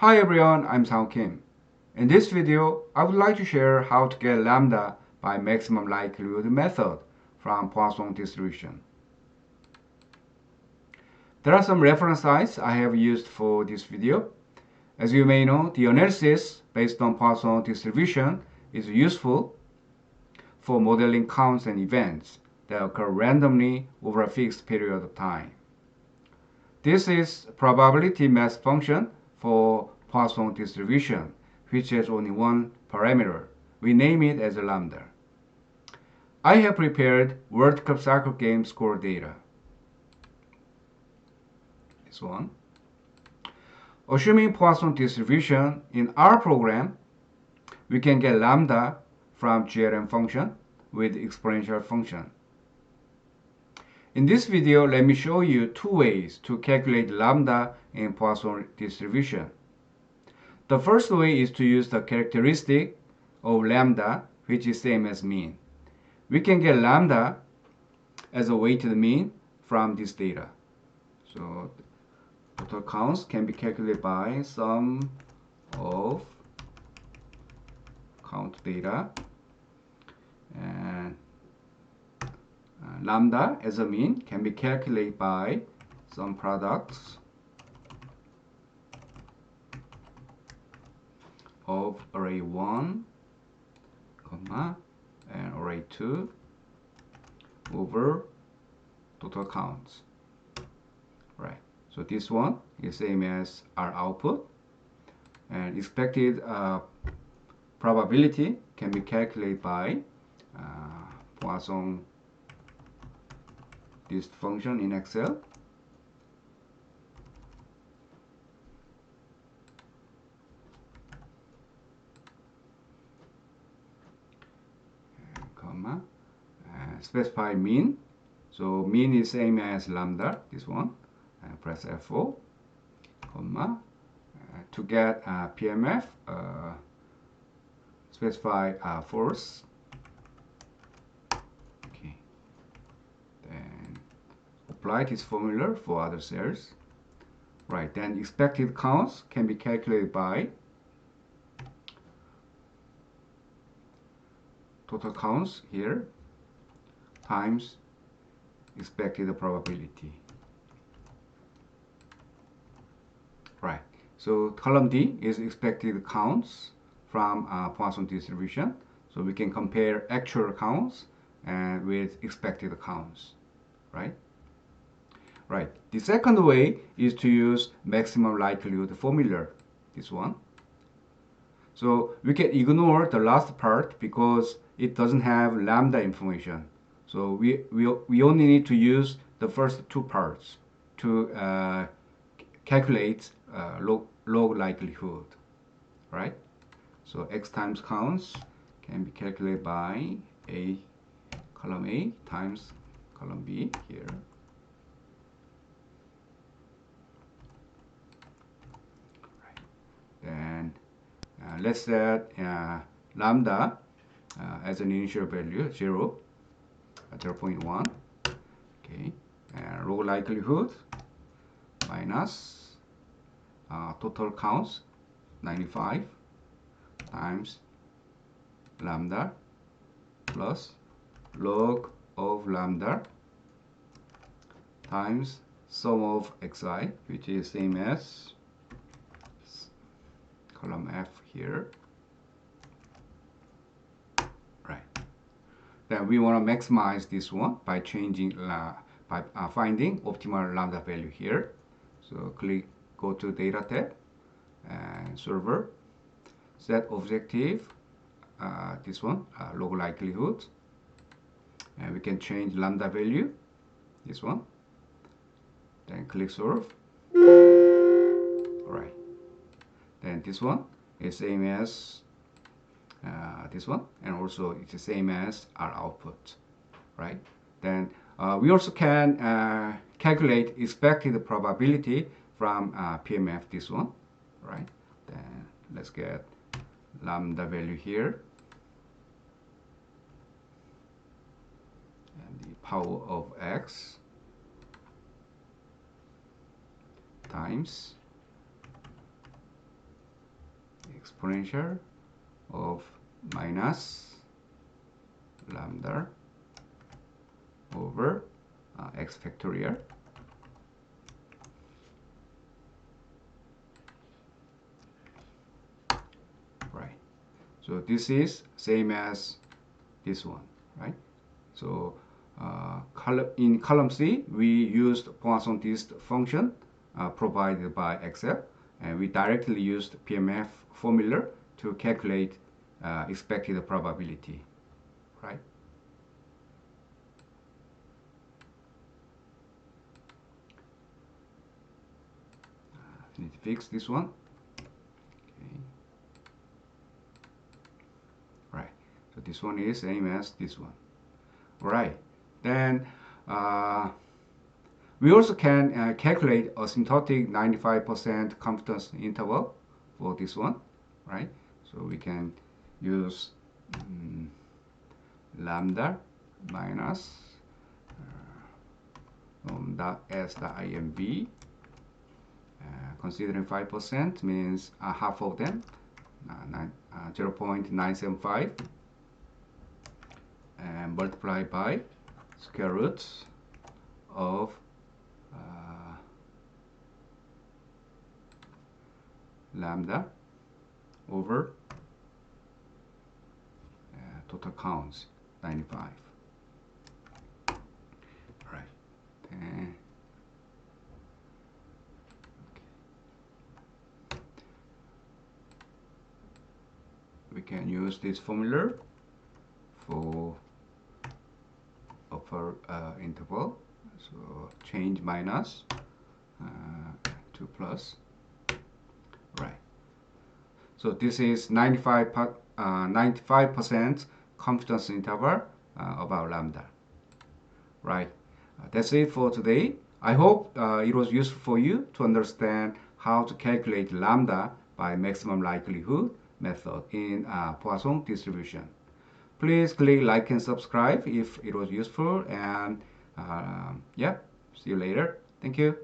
Hi everyone, I'm Sangwoo. In this video, I would like to share how to get lambda by maximum likelihood method from Poisson distribution. There are some reference sites I have used for this video. As you may know, the analysis based on Poisson distribution is useful for modeling counts and events that occur randomly over a fixed period of time. This is probability mass function for Poisson distribution, which has only one parameter. We name it as lambda. I have prepared World Cup soccer game score data. This one. Assuming Poisson distribution in our program, we can get lambda from GLM function with exponential function. In this video, let me show you two ways to calculate lambda in Poisson distribution. The first way is to use the characteristic of lambda, which is same as mean. We can get lambda as a weighted mean from this data. So total counts can be calculated by sum of count data, and lambda as a mean can be calculated by sum products of array 1, comma, and array 2 over total counts. Right. So this one is same as our output, and expected probability can be calculated by Poisson this function in Excel. Comma, specify mean. So mean is same as lambda, this one. Press F4, comma, to get PMF, specify force. Okay. Then apply this formula for other cells. Right, then expected counts can be calculated by total counts here times expected probability. Right, so column D is expected counts from Poisson distribution. So we can compare actual counts with expected counts, right? Right, the second way is to use maximum likelihood formula, this one. So we can ignore the last part because it doesn't have lambda information. So we only need to use the first two parts to calculate log likelihood, right? So x times counts can be calculated by column A times column B here. Right. Then let's set lambda as an initial value 0.1. Okay, and log likelihood minus total counts 95 times lambda plus log of lambda times sum of xi, which is same as column F here. Right. Then we want to maximize this one by changing by finding optimal lambda value here. So go to data tab and server, set objective, this one, log likelihood, and we can change lambda value, this one, then click solve. All right, then this one is same as this one, and also it's the same as our output, right? Then we also can calculate expected probability from PMF, this one, right? Then let's get lambda value here, and the power of x times exponential of minus lambda over x factorial. Right. So this is same as this one, right? So in column C, we used Poisson test function provided by Excel, and we directly used PMF formula to calculate expected probability, right? I need to fix this one. Okay. Right. So this one is same as this one. Right. Then we also can calculate asymptotic 95% confidence interval for this one, right? So we can use lambda minus dot s dot imv. Considering 5% means half of them, 0.975, and multiply by square root of lambda over total counts 95. Right. And we can use this formula for upper interval. So change minus to plus. Right. So this is 95% confidence interval about lambda. Right. That's it for today. I hope it was useful for you to understand how to calculate lambda by maximum likelihood method in Poisson distribution. Please click like and subscribe if it was useful, and yeah, see you later. Thank you.